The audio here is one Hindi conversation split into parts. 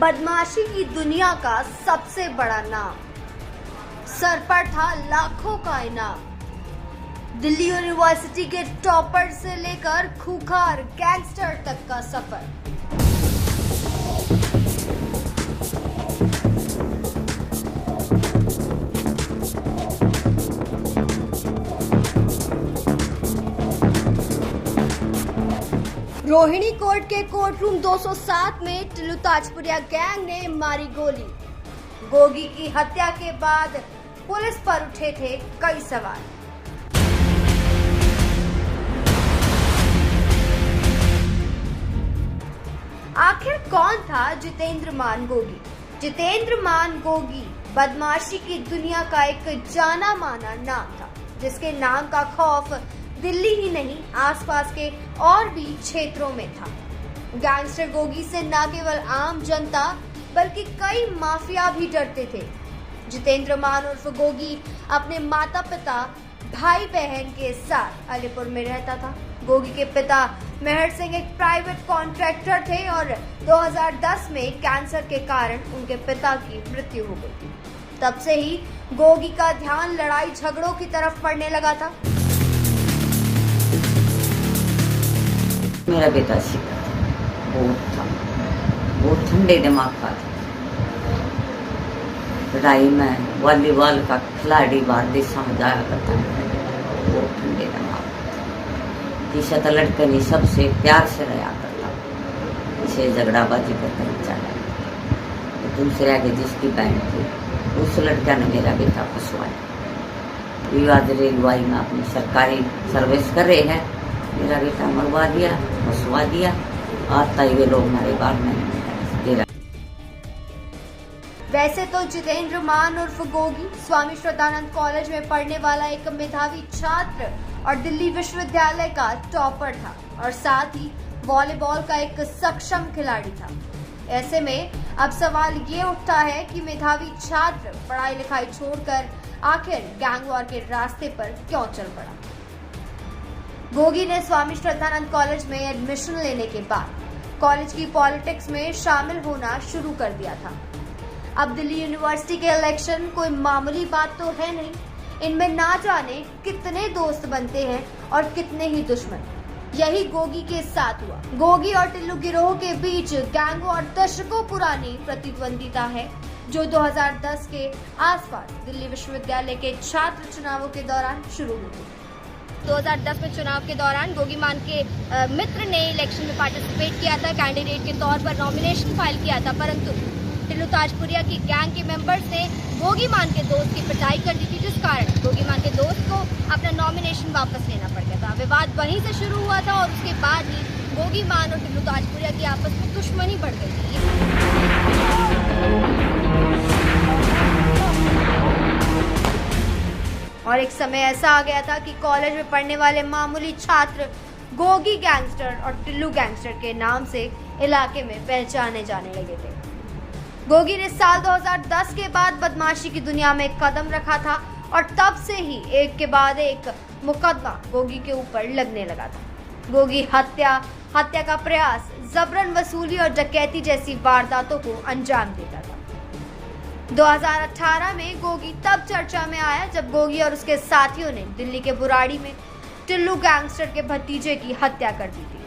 बदमाशी की दुनिया का सबसे बड़ा नाम, सर पर था लाखों का इनाम। दिल्ली यूनिवर्सिटी के टॉपर से लेकर खूंखार गैंगस्टर तक का सफर। रोहिणी कोर्ट के कोर्टरूम 207 में टिल्लू ताजपुरिया गैंग ने मारी गोली। गोगी की हत्या के बाद पुलिस पर उठे थे कई सवाल। आखिर कौन था जितेंद्र मान गोगी? जितेंद्र मान गोगी बदमाशी की दुनिया का एक जाना माना नाम था, जिसके नाम का खौफ दिल्ली ही नहीं आसपास के और भी क्षेत्रों में था। गैंगस्टर गोगी से न केवल आम जनता बल्कि कई माफिया भी डरते थे। जितेंद्र मान उर्फ गोगी अपने माता पिता भाई बहन के साथ अलीपुर में रहता था। गोगी के पिता मेहर सिंह एक प्राइवेट कॉन्ट्रैक्टर थे और 2010 में कैंसर के कारण उनके पिता की मृत्यु हो गई। तब से ही गोगी का ध्यान लड़ाई झगड़ों की तरफ पड़ने लगा था। मेरा बेटा शिखर बहुत ठंडे दिमाग का था। लड़ाई में वॉलीबॉल का खिलाड़ी भारतीय समझाया करता है, बहुत ठंडे दिमाग किसी तो लड़के नहीं सबसे प्यार से रहा करता। इसे झगड़ाबाजी करते चला। दूसरे आगे जिसकी बहन थी उस लड़का ने मेरा बेटा फंसवाया। विवाद रेलवाई में अपनी सरकारी सर्विस कर रहे हैं, मेरा बेटा मरवा दिया, फंसवा दिया। आता ही वे लोग हमारे बार में। वैसे तो जितेंद्र मान उर्फ गोगी स्वामी श्रद्धानंद कॉलेज में पढ़ने वाला एक मेधावी छात्र और दिल्ली विश्वविद्यालय का टॉपर था और साथ ही वॉलीबॉल का एक सक्षम खिलाड़ी था। ऐसे में अब सवाल ये उठता है कि मेधावी छात्र पढ़ाई लिखाई छोड़कर आखिर गैंग वॉर के रास्ते पर क्यों चल पड़ा। गोगी ने स्वामी श्रद्धानंद कॉलेज में एडमिशन लेने के बाद कॉलेज की पॉलिटिक्स में शामिल होना शुरू कर दिया था। अब दिल्ली यूनिवर्सिटी के इलेक्शन कोई मामूली बात तो है नहीं। इनमें ना जाने कितने दोस्त बनते हैं और कितने ही दुश्मन। यही गोगी के साथ हुआ। गोगी और टिल्लू गिरोह के बीच गैंग और दशकों पुरानी प्रतिद्वंदिता है, जो 2010 के आसपास दिल्ली विश्वविद्यालय के छात्र चुनावों के दौरान शुरू हुई। 2010 में चुनाव के दौरान गोगी मान के मित्र ने इलेक्शन में पार्टिसिपेट किया था, कैंडिडेट के तौर पर नॉमिनेशन फाइल किया था, परंतु टिल्लू ताजपुरिया की गैंग के मेंबर्स ने गोगी मान के दोस्त की पिटाई कर दी थी, जिस कारण गोगी मान के दोस्त को अपना नॉमिनेशन वापस लेना पड़ गया था। विवाद वहीं से शुरू हुआ था और उसके बाद ही गोगी मान और टिल्लू ताजपुरिया की आपस में दुश्मनी बढ़ गई थी। और एक समय ऐसा आ गया था कि कॉलेज में पढ़ने वाले मामूली छात्र गोगी गैंगस्टर और टिल्लू गैंगस्टर के नाम से इलाके में पहचाने जाने लगे थे। गोगी ने साल 2010 के बाद बदमाशी की दुनिया में कदम रखा था और तब से ही एक के बाद एक मुकदमा गोगी के ऊपर लगने लगा था। गोगी हत्या का प्रयास, जबरन वसूली और डकैती जैसी वारदातों को अंजाम देता था। 2018 में गोगी तब चर्चा में आया जब गोगी और उसके साथियों ने दिल्ली के बुराड़ी में टिल्लू गैंगस्टर के भतीजे की हत्या कर दी थी।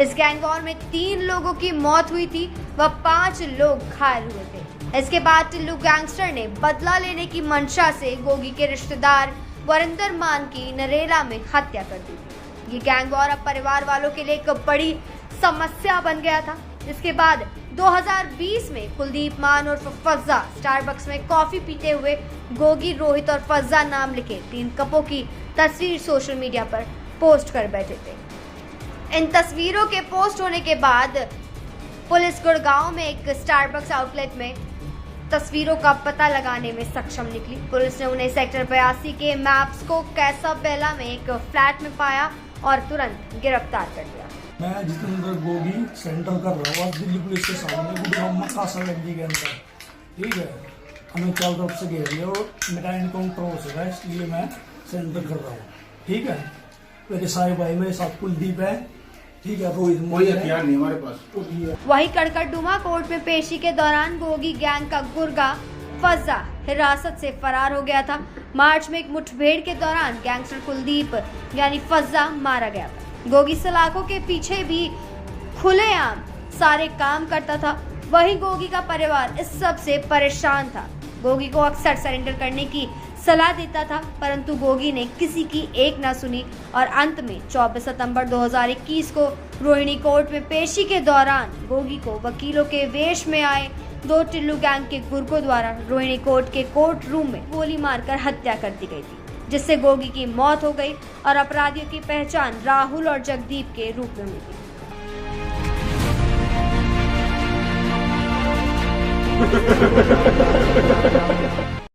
इस गैंग वॉर में 3 लोगों की मौत हुई थी व 5 लोग घायल हुए थे। इसके बाद टिल्लू गैंगस्टर ने बदला लेने की मंशा से गोगी के रिश्तेदार वरिंदर मान की नरेला में हत्या कर दी थी। ये गैंग वॉर अब परिवार वालों के लिए एक बड़ी समस्या बन गया था। इसके बाद 2020 में कुलदीप मान उर्फ फज्जा स्टारबक्स में कॉफी पीते हुए गोगी, रोहित और फज्जा नाम लिखे 3 कपों की तस्वीर सोशल मीडिया पर पोस्ट कर बैठे थे। इन तस्वीरों के पोस्ट होने के बाद पुलिस गुड़गांव में एक स्टारबक्स आउटलेट में तस्वीरों का पता लगाने में सक्षम निकली। पुलिस ने उन्हें सेक्टर 82 के मैप्स को कैसा बेला में एक फ्लैट में पाया और तुरंत गिरफ्तार कर लिया। मैं जितेंद्र गोगी सेंटर कर रहा हूँ दिल्ली पुलिस के सामने गुड़गांव कासागंजी के अंदर। ठीक है, हमें चारों तरफ से घेर लिया और मेरा एनकाउंटर हो सका, इसलिए मैं सेंटर कर रहा हूँ। ठीक है, मेरे सारे भाई मेरे साथ कुलदीप है। ठीक है, रोहित कोई हथियार नहीं हमारे पास। वहीं कड़कड़डुमा कोर्ट में पेशी के दौरान गोगी गैंग का गुर्गा फज्जा हिरासत से फरार हो गया था। मार्च में एक मुठभेड़ के दौरान गैंगस्टर कुलदीप यानी फज्जा मारा गया था। गोगी सलाखों के पीछे भी खुलेआम सारे काम करता था। वहीं गोगी का परिवार इस सब से परेशान था। गोगी को अक्सर सरेंडर करने की सलाह देता था, परंतु गोगी ने किसी की एक न सुनी और अंत में 24 सितंबर 2021 को रोहिणी कोर्ट में पेशी के दौरान गोगी को वकीलों के वेश में आए 2 टिल्लू गैंग के गुर्गों द्वारा रोहिणी कोर्ट के कोर्ट रूम में गोली मारकर हत्या कर दी गई थी, जिससे गोगी की मौत हो गई और अपराधियों की पहचान राहुल और जगदीप के रूप में हुई थी।